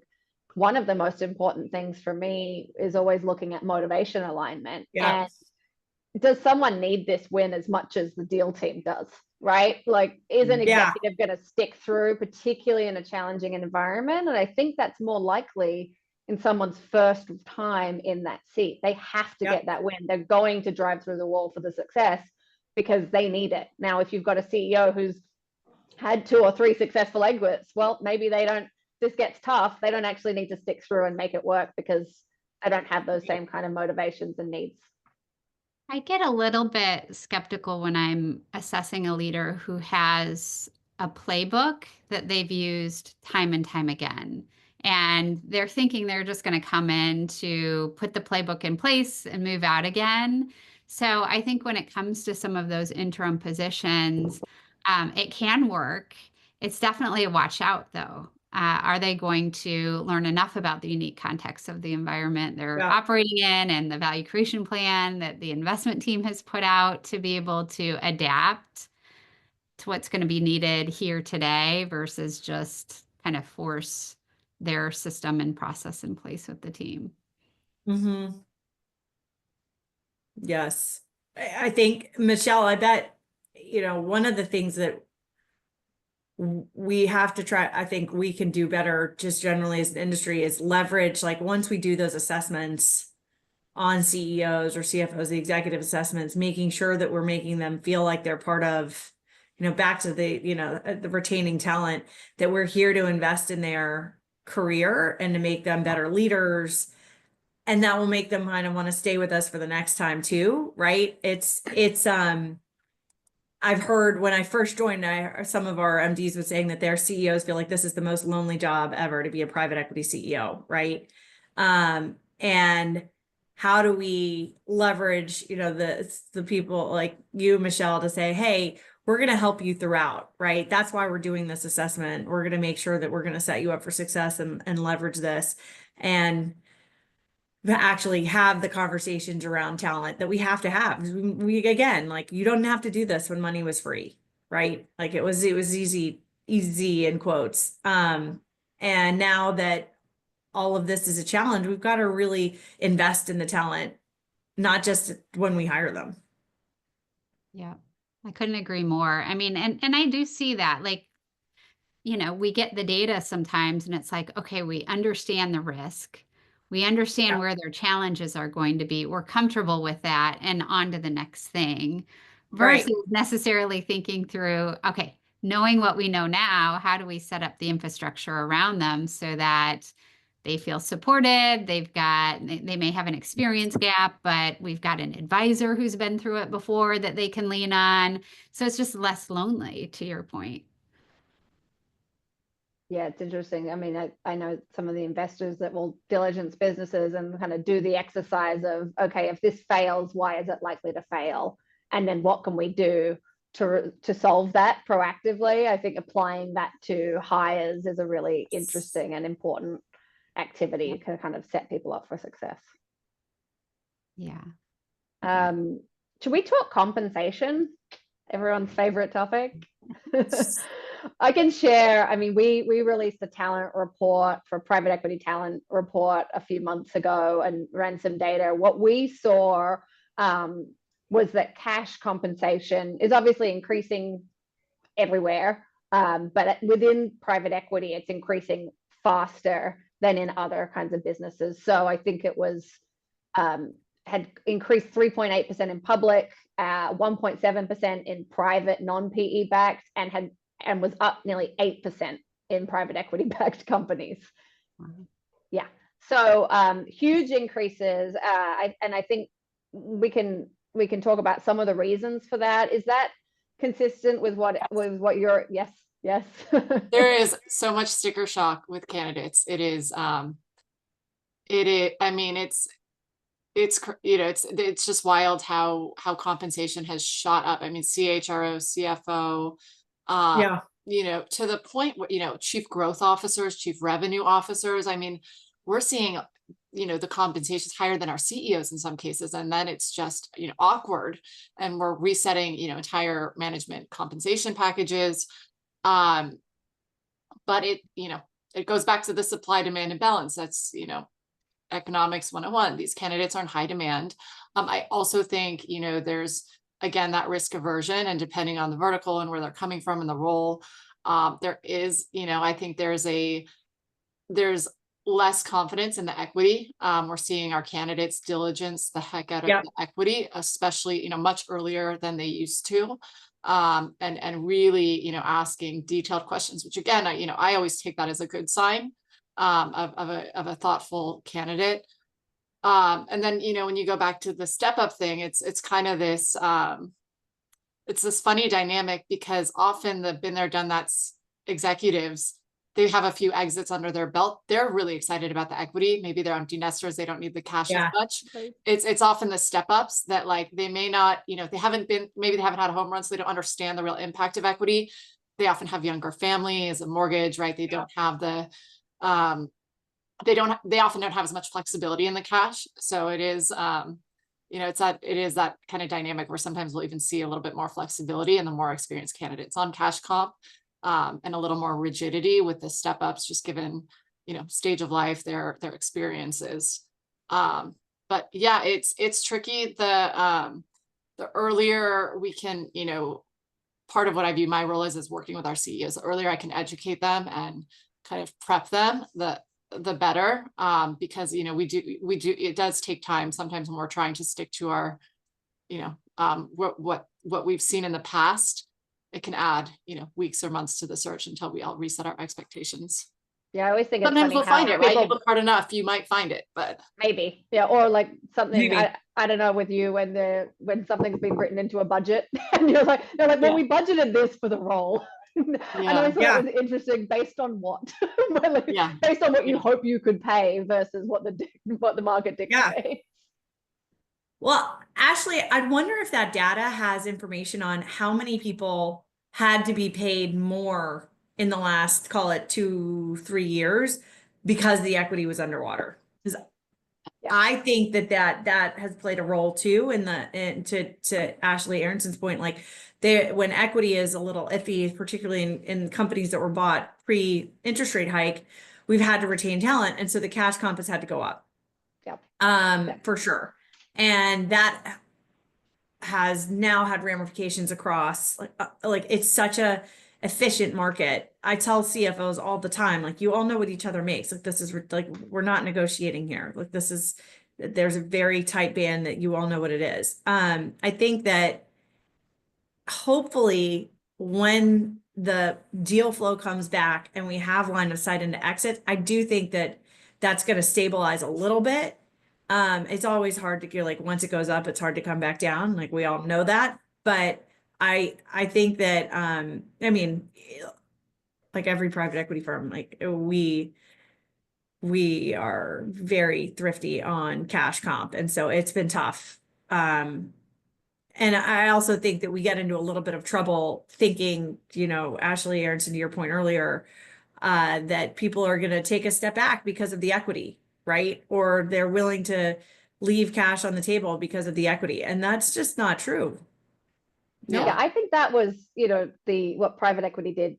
[SPEAKER 1] one of the most important things for me is always looking at motivation alignment.
[SPEAKER 3] Yeah.
[SPEAKER 1] And does someone need this win as much as the deal team does, right? Like, is an executive going to stick through, particularly in a challenging environment? And I think that's more likely in someone's first time in that seat. They have to get that win. They're going to drive through the wall for the success because they need it. Now, if you've got a CEO who's had 2 or 3 successful exits, well, maybe this gets tough. They don't actually need to stick through and make it work because they don't have those same kind of motivations and needs.
[SPEAKER 2] I get a little bit skeptical when I'm assessing a leader who has a playbook that they've used time and time again. And they're thinking they're just going to come in to put the playbook in place and move out again. So I think when it comes to some of those interim positions, it can work. It's definitely a watch out, though. Are they going to learn enough about the unique context of the environment they're operating in and the value creation plan that the investment team has put out to be able to adapt to what's going to be needed here today versus just kind of force their system and process in place with the team?
[SPEAKER 3] Mm-hmm. Yes. I think, Michelle, I bet, one of the things that we have to try, I think we can do better just generally as an industry, is leverage, like once we do those assessments on CEOs or CFOs, the executive assessments, making sure that we're making them feel like they're part of, back to the retaining talent, that we're here to invest in their career and to make them better leaders. And that will make them kind of want to stay with us for the next time too, right? I've heard when I first joined, some of our MDs were saying that their CEOs feel like this is the most lonely job ever to be a private equity CEO, right? And how do we leverage, the people like you, Michelle, to say, hey, we're going to help you throughout, right? That's why we're doing this assessment. We're going to make sure that we're going to set you up for success and leverage this. And actually have the conversations around talent that we have to have. We again, like, you don't have to do this when money was free, right? Like it was easy in quotes. And now that all of this is a challenge, we've got to really invest in the talent, not just when we hire them.
[SPEAKER 2] Yeah, I couldn't agree more. I mean, and I do see that, like, we get the data sometimes and it's like, okay, we understand the risk. We understand where their challenges are going to be. We're comfortable with that and on to the next thing versus necessarily thinking through, okay, knowing what we know now, how do we set up the infrastructure around them so that they feel supported? They may have an experience gap, but we've got an advisor who's been through it before that they can lean on. So it's just less lonely, to your point.
[SPEAKER 1] Yeah, it's interesting. I mean, I know some of the investors that will diligence businesses and kind of do the exercise of, okay, if this fails, why is it likely to fail? And then what can we do to solve that proactively? I think applying that to hires is a really interesting and important activity to kind of set people up for success.
[SPEAKER 2] Yeah.
[SPEAKER 1] Should we talk compensation? Everyone's favorite topic. I can share. I mean, we released a talent report for private equity talent report a few months ago and ran some data. What we saw was that cash compensation is obviously increasing everywhere, but within private equity, it's increasing faster than in other kinds of businesses. So I think it was had increased 3.8% in public, 1.7% in private non-PE backed, and was up nearly 8% in private equity backed companies. Yeah, so huge increases, and I think we can talk about some of the reasons for that. Is that consistent with what you're? Yes.
[SPEAKER 4] There is so much sticker shock with candidates. It is. I mean, it's it's just wild how compensation has shot up. I mean, CHRO, CFO,
[SPEAKER 3] Yeah.
[SPEAKER 4] to the point where, chief growth officers, chief revenue officers. I mean, we're seeing, the compensation is higher than our CEOs in some cases. And then it's just, awkward. And we're resetting, entire management compensation packages. But it goes back to the supply demand imbalance. That's, economics 101. These candidates are in high demand. I also think, there's, again, that risk aversion, and depending on the vertical and where they're coming from in the role, there is, I think there's less confidence in the equity. We're seeing our candidates diligence the heck out of the equity, especially, much earlier than they used to. And really, asking detailed questions, which again, I always take that as a good sign of a thoughtful candidate. And then, when you go back to the step up thing, it's kind of this, it's this funny dynamic, because often the been there, done that's executives, they have a few exits under their belt. They're really excited about the equity. Maybe they're empty nesters. They don't need the cash as much.
[SPEAKER 1] Right.
[SPEAKER 4] It's often the step ups that, like, they may not, maybe they haven't had a home run, so they don't understand the real impact of equity. They often have younger families, a mortgage, right? They don't have the, they often don't have as much flexibility in the cash. So it is, it is that kind of dynamic where sometimes we'll even see a little bit more flexibility in the more experienced candidates on cash comp, and a little more rigidity with the step ups, just given, stage of life, their experiences. But yeah, it's tricky. The earlier we can, part of what I view my role is working with our CEOs. The earlier I can educate them and kind of prep them, the better, because, we do, it does take time sometimes when we're trying to stick to our, what we've seen in the past. It can add, weeks or months to the search until we all reset our expectations.
[SPEAKER 1] Yeah, I always think it's
[SPEAKER 4] Sometimes
[SPEAKER 1] funny
[SPEAKER 4] we'll
[SPEAKER 1] how
[SPEAKER 4] find it, right?
[SPEAKER 1] people-
[SPEAKER 4] You look hard enough, you might find it, but
[SPEAKER 1] maybe, yeah, or like something,
[SPEAKER 3] Maybe.
[SPEAKER 1] I don't know with you, when something's been written into a budget and you're like, well, we budgeted this for the role. And I always thought it was interesting, based on what? Well, based on what you hope you could pay versus what the market dictates.
[SPEAKER 3] Well, Ashley, I'd wonder if that data has information on how many people had to be paid more in the last, call it 2-3 years, because the equity was underwater. I think that has played a role too, to Ashley Aronson's point, like when equity is a little iffy, particularly in companies that were bought pre-interest rate hike, we've had to retain talent, and so the cash comp has had to go up. For sure. And that has now had ramifications across, like it's such a efficient market. I tell CFOs all the time, like, you all know what each other makes. Like, this is like, we're not negotiating here. Like, there's a very tight band that you all know what it is. I think that hopefully when the deal flow comes back and we have line of sight into exits, I do think that that's going to stabilize a little bit. It's always hard to, like, once it goes up, it's hard to come back down. Like, we all know that, but I think that, I mean, like every private equity firm, like we are very thrifty on cash comp. And so it's been tough. And I also think that we get into a little bit of trouble thinking, Ashley Aronson, to your point earlier, that people are going to take a step back because of the equity, right? Or they're willing to leave cash on the table because of the equity. And that's just not true.
[SPEAKER 1] Yeah, I think that was, what private equity did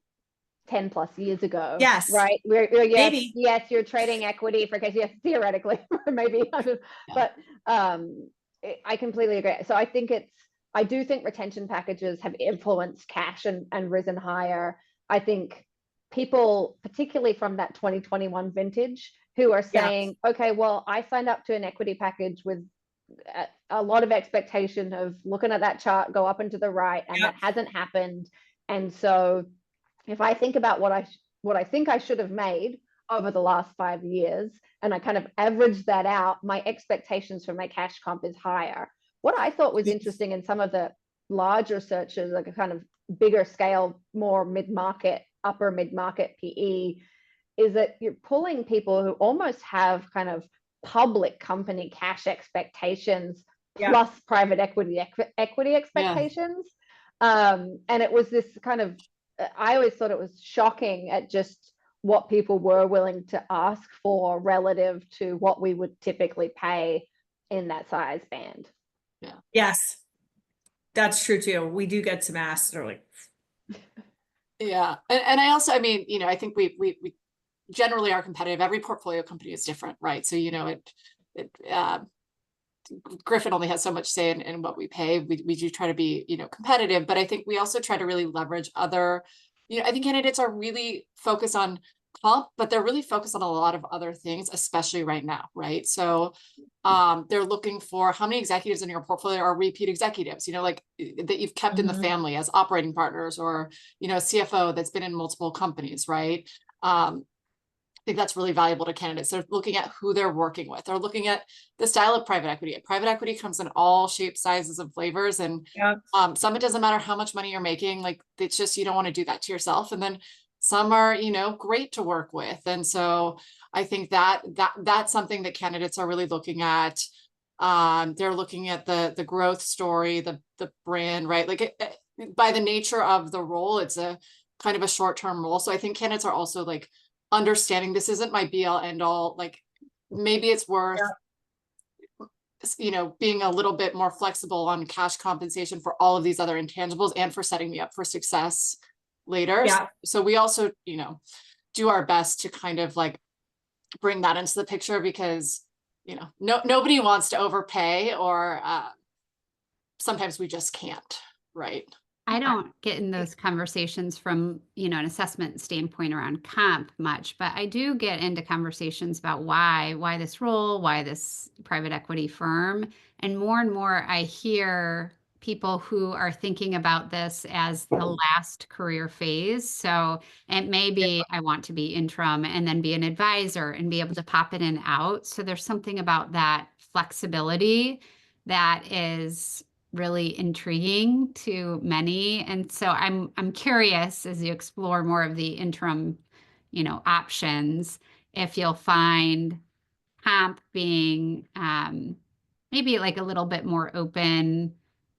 [SPEAKER 1] 10 plus years ago.
[SPEAKER 3] Yes.
[SPEAKER 1] Right. Yes,
[SPEAKER 3] Maybe.
[SPEAKER 1] yes, you're trading equity for case. Yes, theoretically, maybe. But I completely agree. So I do think retention packages have influenced cash and risen higher. I think people, particularly from that 2021 vintage, who are saying, okay, well, I signed up to an equity package with a lot of expectation of looking at that chart go up and to the right, and that hasn't happened. And so if I think about what I think I should have made over the last 5 years, and I kind of average that out, my expectations for my cash comp is higher. What I thought was interesting in some of the larger searches, like a kind of bigger scale, more mid-market, upper mid-market PE, is that you're pulling people who almost have kind of public company cash expectations plus private equity expectations. And it was this kind of, I always thought it was shocking at just what people were willing to ask for relative to what we would typically pay in that size band.
[SPEAKER 4] Yeah.
[SPEAKER 3] Yes, that's true too. We do get some asks that are like,
[SPEAKER 4] yeah. And I also, I mean, you know, I think we generally are competitive. Every portfolio company is different, right? So, you know, Gryphon only has so much say in what we pay. We do try to be, you know, competitive, but I think we also try to really leverage other, you know, I think candidates are really focused on comp, but they're really focused on a lot of other things, especially right now, right? So they're looking for how many executives in your portfolio are repeat executives, you know, like that you've kept in the family as operating partners, or, you know, a CFO that's been in multiple companies, right? I think that's really valuable to candidates. They're looking at who they're working with. They're looking at the style of private equity. Private equity comes in all shapes, sizes, and flavors. And some, it doesn't matter how much money you're making. Like, it's just, you don't want to do that to yourself. And then some are, you know, great to work with. And so I think that's something that candidates are really looking at. They're looking at the growth story, the brand, right? Like by the nature of the role, it's a kind of a short-term role. So I think candidates are also like understanding this isn't my be all end all. Like maybe it's worth, you know, being a little bit more flexible on cash compensation for all of these other intangibles and for setting me up for success later. So we also, you know, do our best to kind of like bring that into the picture, because, you know, nobody wants to overpay, or sometimes we just can't, right?
[SPEAKER 2] I don't get in those conversations from, you know, an assessment standpoint around comp much, but I do get into conversations about why this role, why this private equity firm. And more I hear people who are thinking about this as the last career phase. So it may be, I want to be interim and then be an advisor and be able to pop in and out. So there's something about that flexibility that is really intriguing to many. And so I'm curious, as you explore more of the interim, you know, options, if you'll find comp being maybe like a little bit more open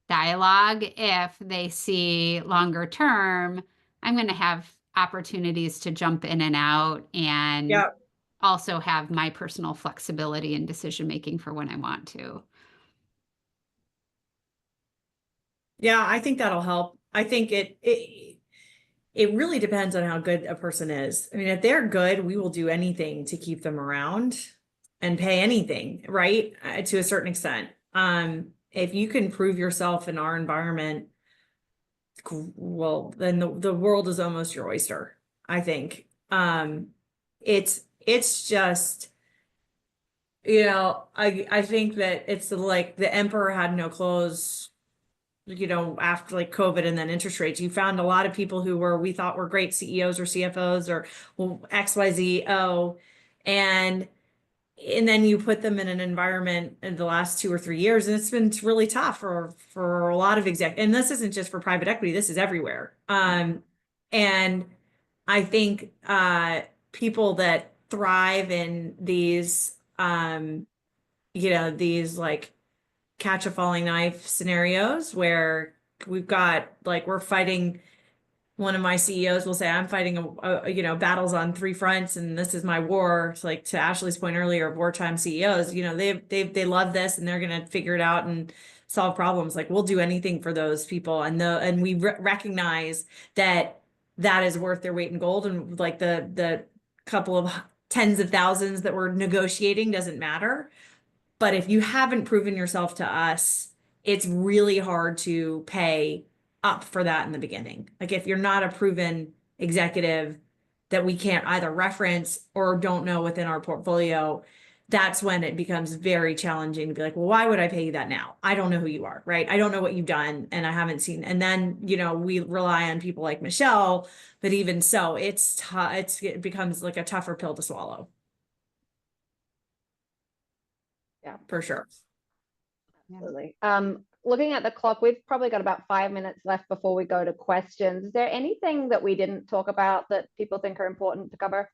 [SPEAKER 2] dialogue. If they see longer term, I'm going to have opportunities to jump in and out, and also have my personal flexibility and decision making for when I want to.
[SPEAKER 3] Yeah, I think that'll help. I think it really depends on how good a person is. I mean, if they're good, we will do anything to keep them around and pay anything, right? To a certain extent. If you can prove yourself in our environment, well, then the world is almost your oyster, I think. It's just, you know, I think that it's like the emperor had no clothes, you know, after like COVID and then interest rates. You found a lot of people who we thought were great CEOs or CFOs or XYZO, and then you put them in an environment in the last 2 or 3 years, and it's been really tough for a lot of exec. And this isn't just for private equity, this is everywhere. And I think people that thrive in these you know, these like catch a falling knife scenarios where we've got like, we're fighting, one of my CEOs will say, I'm fighting you know, battles on 3 fronts, and this is my war. It's like, to Ashley's point earlier of wartime CEOs, you know, they love this and they're going to figure it out and solve problems. Like, we'll do anything for those people. And we recognize that that is worth their weight in gold. And like the couple of tens of thousands that we're negotiating doesn't matter. But if you haven't proven yourself to us, it's really hard to pay up for that in the beginning. Like if you're not a proven executive that we can't either reference or don't know within our portfolio, that's when it becomes very challenging to be like, well, why would I pay you that now? I don't know who you are, right? I don't know what you've done and I haven't seen. And then, we rely on people like Michelle, but even so, it's tough. It becomes like a tougher pill to swallow.
[SPEAKER 1] Yeah,
[SPEAKER 3] for sure.
[SPEAKER 1] Absolutely. Looking at the clock, we've probably got about 5 minutes left before we go to questions. Is there anything that we didn't talk about that people think are important to cover?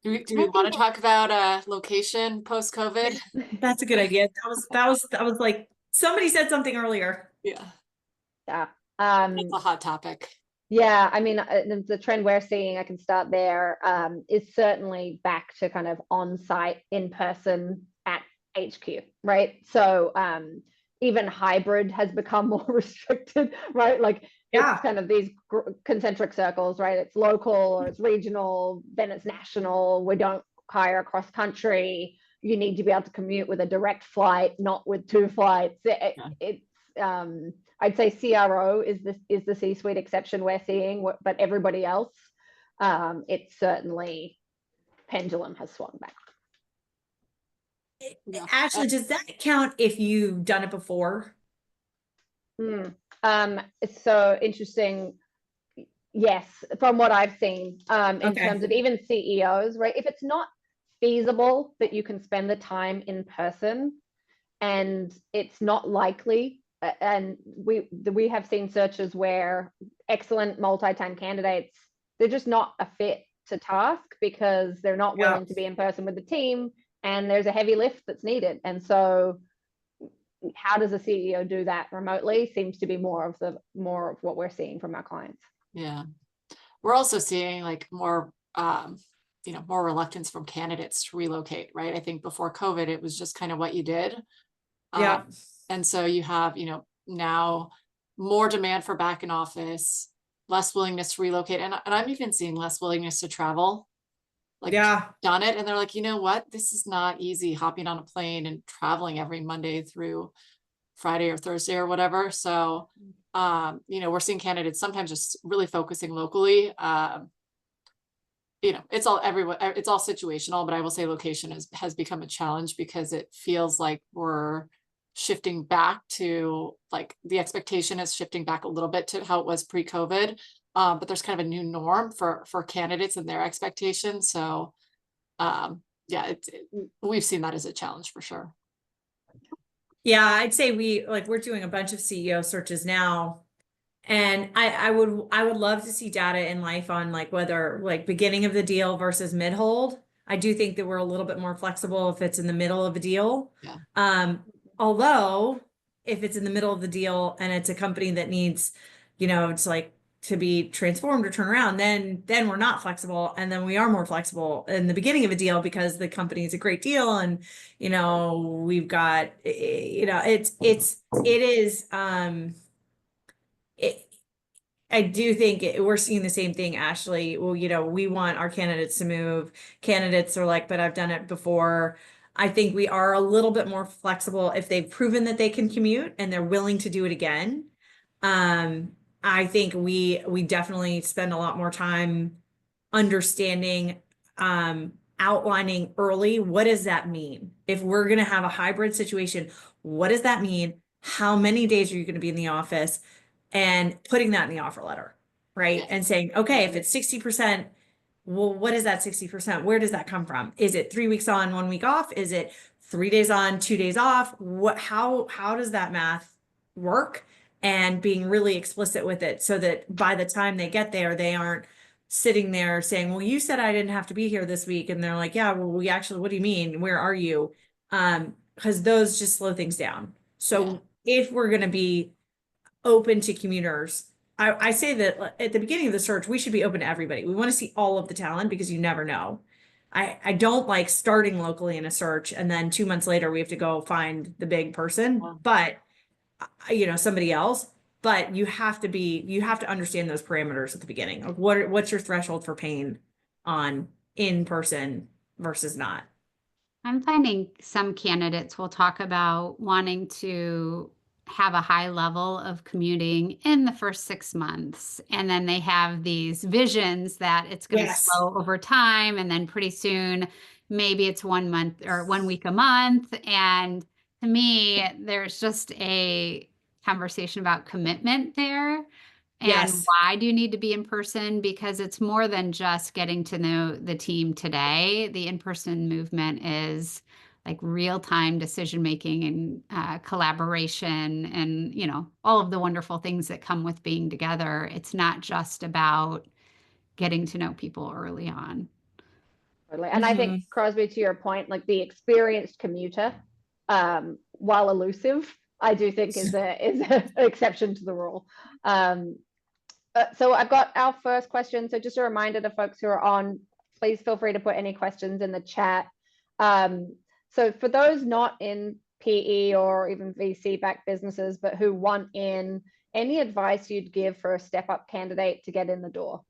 [SPEAKER 4] Do we want to talk about location post-COVID?
[SPEAKER 3] That's a good idea. That was like somebody said something earlier.
[SPEAKER 4] Yeah.
[SPEAKER 1] Yeah.
[SPEAKER 4] It's a hot topic.
[SPEAKER 1] Yeah, I mean, the trend we're seeing, I can start there, is certainly back to kind of on-site, in-person at HQ, right? So even hybrid has become more restricted, right? Like it's kind of these concentric circles, right? It's local or it's regional, then it's national. We don't hire across country. You need to be able to commute with a direct flight, not with 2 flights. It's I'd say CRO is the C-suite exception we're seeing, but everybody else, it's certainly pendulum has swung back.
[SPEAKER 3] Ashley, does that count if you've done it before?
[SPEAKER 1] It's so interesting. Yes, from what I've seen, in terms of even CEOs, right? If it's not feasible that you can spend the time in person and it's not likely, and we have seen searches where excellent multi-time candidates, they're just not a fit to task because they're not willing to be in person with the team and there's a heavy lift that's needed. And so how does a CEO do that remotely seems to be more of what we're seeing from our clients.
[SPEAKER 4] Yeah. We're also seeing like more more reluctance from candidates to relocate, right? I think before COVID, it was just kind of what you did. And so you have, now more demand for back in office, less willingness to relocate. And I'm even seeing less willingness to travel. Like done it. And they're like, you know what? This is not easy hopping on a plane and traveling every Monday through Friday or Thursday or whatever. So, we're seeing candidates sometimes just really focusing locally. It's all situational, but I will say location has become a challenge because it feels like we're shifting back to like the expectation is shifting back a little bit to how it was pre-COVID. But there's kind of a new norm for candidates and their expectations. So we've seen that as a challenge for sure.
[SPEAKER 3] Yeah, I'd say we're doing a bunch of CEO searches now. And I would love to see data in life on like whether like beginning of the deal versus mid hold. I do think that we're a little bit more flexible if it's in the middle of a deal. Although if it's in the middle of the deal and it's a company that needs, it's like to be transformed or turn around, then we're not flexible. And then we are more flexible in the beginning of a deal because the company is a great deal. And, we've got, I do think we're seeing the same thing, Ashley. Well, we want our candidates to move. Candidates are like, but I've done it before. I think we are a little bit more flexible if they've proven that they can commute and they're willing to do it again. I think we definitely spend a lot more time understanding, outlining early, what does that mean? If we're going to have a hybrid situation, what does that mean? How many days are you going to be in the office? And putting that in the offer letter, right? And saying, okay, if it's 60%, well, what is that 60%? Where does that come from? Is it 3 weeks on, 1 week off? Is it 3 days on, 2 days off? How does that math work? And being really explicit with it so that by the time they get there, they aren't sitting there saying, well, you said I didn't have to be here this week. And they're like, yeah, well, what do you mean? Where are you? Because those just slow things down. So if we're going to be open to commuters, I say that at the beginning of the search, we should be open to everybody. We want to see all of the talent because you never know. I don't like starting locally in a search and then 2 months later we have to go find the big person. But somebody else, but you have to understand those parameters at the beginning. Like what's your threshold for pain on in person versus not?
[SPEAKER 2] I'm finding some candidates will talk about wanting to have a high level of commuting in the first 6 months. And then they have these visions that it's going to
[SPEAKER 3] Yes.
[SPEAKER 2] slow over time. And then pretty soon, maybe it's 1 month or 1 week a month. And to me, there's just a conversation about commitment there. And
[SPEAKER 3] Yes.
[SPEAKER 2] why do you need to be in person? Because it's more than just getting to know the team today. The in-person movement is like real-time decision making and collaboration and, all of the wonderful things that come with being together. It's not just about getting to know people early on.
[SPEAKER 1] Totally. And I think, Crosby, to your point, like the experienced commuter, while elusive, I do think is an exception to the rule. So I've got our first question. So just a reminder to folks who are on, please feel free to put any questions in the chat. So for those not in PE or even VC-backed businesses, but who want in, any advice you'd give for a step-up candidate to get in the door?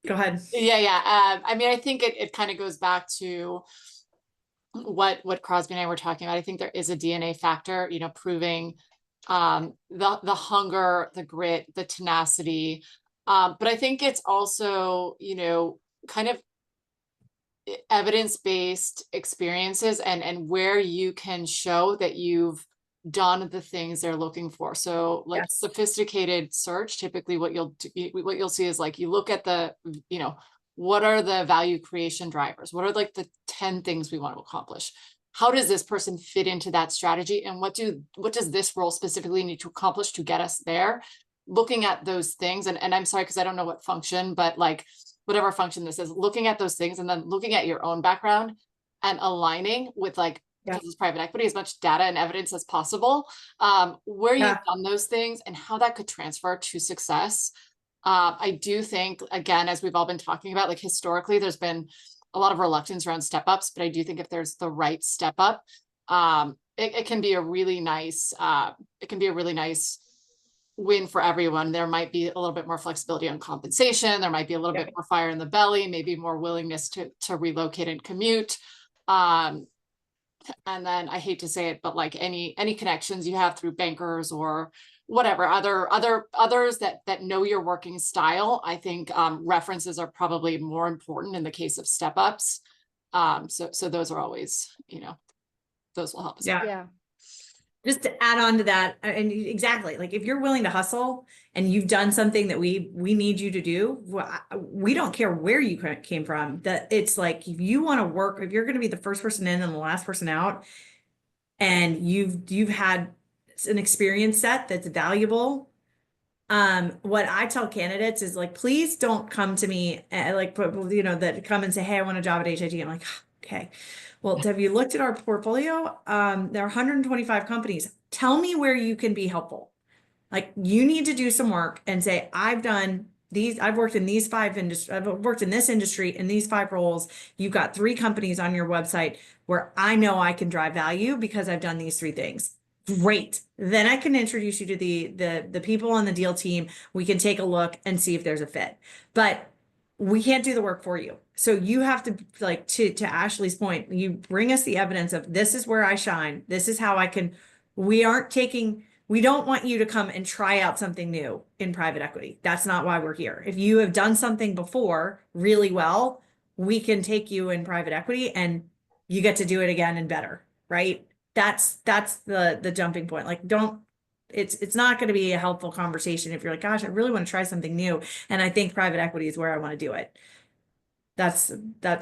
[SPEAKER 3] Go ahead.
[SPEAKER 4] Yeah. I mean, I think it kind of goes back to what Crosby and I were talking about. I think there is a DNA factor, proving the hunger, the grit, the tenacity. But I think it's also, kind of evidence-based experiences and where you can show that you've done the things they're looking for. So like
[SPEAKER 3] Yes.
[SPEAKER 4] sophisticated search, typically what you'll see is like, you look at the, what are the value creation drivers? What are like the 10 things we want to accomplish? How does this person fit into that strategy? And what does this role specifically need to accomplish to get us there? Looking at those things, and I'm sorry, because I don't know what function, but like whatever function this is, looking at those things and then looking at your own background and aligning with like, because it's private equity, as much data and evidence as possible, where you've done those things and how that could transfer to success. I do think, again, as we've all been talking about, like historically, there's been a lot of reluctance around step ups, but I do think if there's the right step up, it can be a really nice, win for everyone. There might be a little bit more flexibility on compensation. There might be a little bit more fire in the belly, maybe more willingness to relocate and commute. And then I hate to say it, but like any connections you have through bankers or whatever, others that know your working style, I think references are probably more important in the case of step ups. So those are always, those will help us.
[SPEAKER 1] Yeah.
[SPEAKER 3] Just to add on to that, and exactly, like if you're willing to hustle and you've done something that we need you to do, we don't care where you came from. That it's like, if you want to work, if you're going to be the first person in and the last person out, and you've had an experience set that's valuable. What I tell candidates is like, please don't come to me that come and say, hey, I want a job at H.I.G. I'm like, okay. Well, have you looked at our portfolio? There are 125 companies. Tell me where you can be helpful. Like, you need to do some work and say, I've worked in these 5 industries. I've worked in this industry in these 5 roles. You've got 3 companies on your website where I know I can drive value because I've done these 3 things. Great. Then I can introduce you to the people on the deal team. We can take a look and see if there's a fit. But we can't do the work for you. So you have to, like, to Ashley's point, you bring us the evidence of this is where I shine. This is how I can, we don't want you to come and try out something new in private equity. That's not why we're here. If you have done something before really well, we can take you in private equity and you get to do it again and better, right? That's the jumping point. Like, it's not going to be a helpful conversation if you're like, gosh, I really want to try something new. And I think private equity is where I want to do it. That's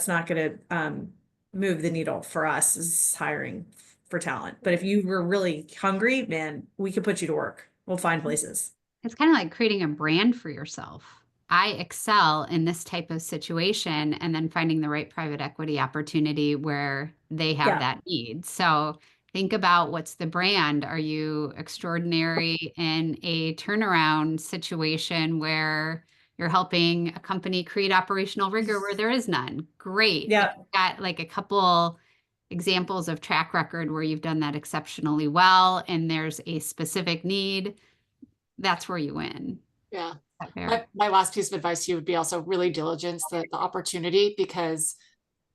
[SPEAKER 3] not going to move the needle for us as hiring for talent. But if you were really hungry, man, we could put you to work. We'll find places.
[SPEAKER 2] It's kind of like creating a brand for yourself. I excel in this type of situation, and then finding the right private equity opportunity where they have that need. So think about, what's the brand? Are you extraordinary in a turnaround situation where you're helping a company create operational rigor where there is none. Great.
[SPEAKER 3] Yeah.
[SPEAKER 2] If you've got like a couple examples of track record where you've done that exceptionally well and there's a specific need, that's where you win.
[SPEAKER 4] Yeah.
[SPEAKER 2] Fair?
[SPEAKER 4] My last piece of advice to you would be also really diligence the opportunity, because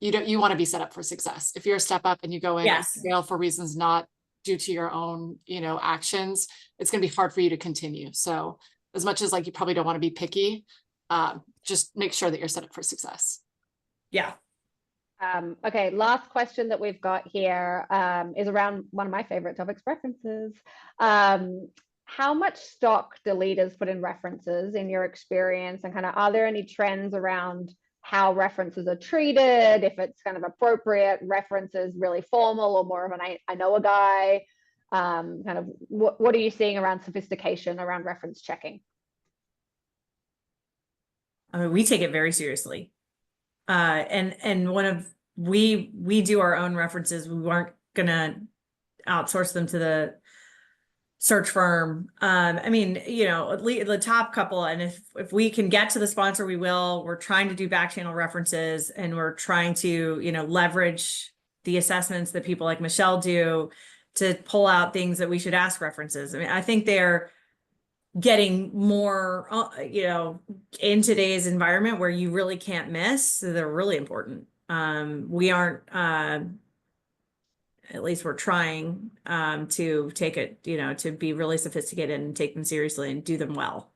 [SPEAKER 4] you want to be set up for success. If you're a step up and you go in and
[SPEAKER 3] Yes.
[SPEAKER 4] fail for reasons not due to your own, actions, it's going to be hard for you to continue. So as much as like you probably don't want to be picky, just make sure that you're set up for success.
[SPEAKER 3] Yeah.
[SPEAKER 1] Okay, last question that we've got here is around one of my favorite topics, references. How much stock do leaders put in references in your experience, and kind of are there any trends around how references are treated, if it's kind of appropriate, references really formal or more of an I know a guy? Kind of what are you seeing around sophistication around reference checking?
[SPEAKER 3] I mean, we take it very seriously. And we do our own references. We weren't gonna outsource them to the search firm. I mean, the top couple, and if we can get to the sponsor, we will. We're trying to do back channel references, and we're trying to, leverage the assessments that people like Michelle do to pull out things that we should ask references. I mean, I think they're getting more, in today's environment where you really can't miss. So they're really important. We aren't, at least we're trying to take it, to be really sophisticated and take them seriously and do them well.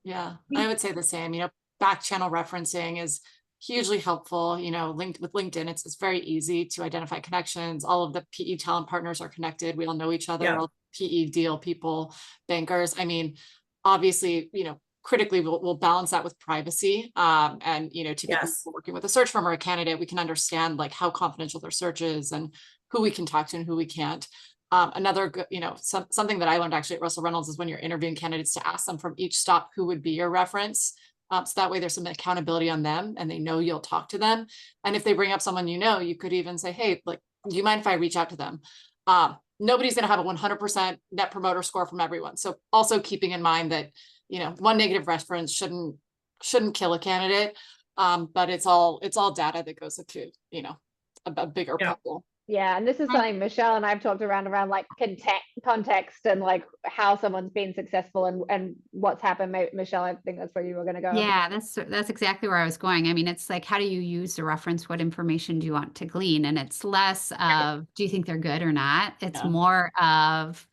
[SPEAKER 4] Yeah, I would say the same. Back channel referencing is hugely helpful. Linked with LinkedIn, it's very easy to identify connections. All of the PE talent partners are connected. We all know each other.
[SPEAKER 3] Yeah.
[SPEAKER 4] We're all PE deal people, bankers. I mean, obviously, critically, we'll balance that with privacy. And typically,
[SPEAKER 3] Yes.
[SPEAKER 4] working with a search firm or a candidate, we can understand like how confidential their search is and who we can talk to and who we can't. Another, something that I learned actually at Russell Reynolds is when you're interviewing candidates to ask them from each stop who would be your reference. So that way there's some accountability on them and they know you'll talk to them. And if they bring up someone you could even say, hey, like, do you mind if I reach out to them? Nobody's going to have a 100% net promoter score from everyone. So also keeping in mind that, one negative reference shouldn't kill a candidate. But it's all data that goes into, a bigger puzzle.
[SPEAKER 1] Yeah, and this is something Michelle and I've talked around like context and like how someone's been successful and what's happened. Michelle, I think that's where you were going to go.
[SPEAKER 2] Yeah, that's exactly where I was going. I mean, it's like, how do you use the reference? What information do you want to glean? And it's less of, do you think they're good or not? It's more of,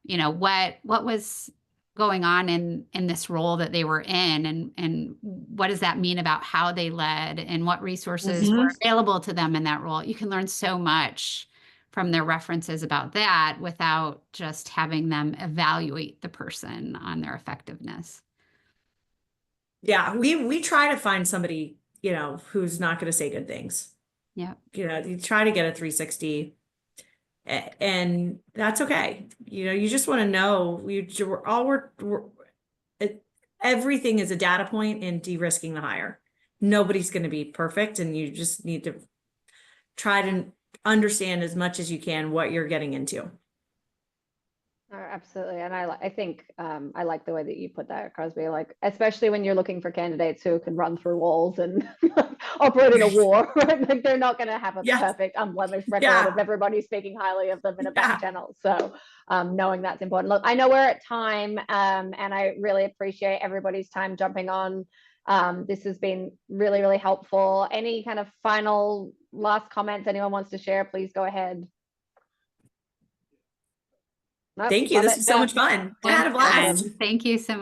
[SPEAKER 2] what was going on in this role that they were in, and what does that mean about how they led and what resources were available to them in that role. You can learn so much from their references about that without just having them evaluate the person on their effectiveness.
[SPEAKER 3] Yeah, we try to find somebody, who's not going to say good things.
[SPEAKER 2] Yeah.
[SPEAKER 3] You try to get a 360. And that's okay. You just want to know everything is a data point in de-risking the hire. Nobody's going to be perfect, and you just need to try to understand as much as you can what you're getting into.
[SPEAKER 1] Oh, absolutely. And I think I like the way that you put that, Crosby, like, especially when you're looking for candidates who can run through walls and operate in a war, right? Like they're not going to have a perfect unblemished record of everybody speaking highly of them in a back channel. So knowing that's important. Look, I know we're at time and I really appreciate everybody's time jumping on. This has been really, really helpful. Any kind of final last comments anyone wants to share, please go ahead.
[SPEAKER 3] Thank you. This was so much fun. I had a blast.
[SPEAKER 2] Thank you so much.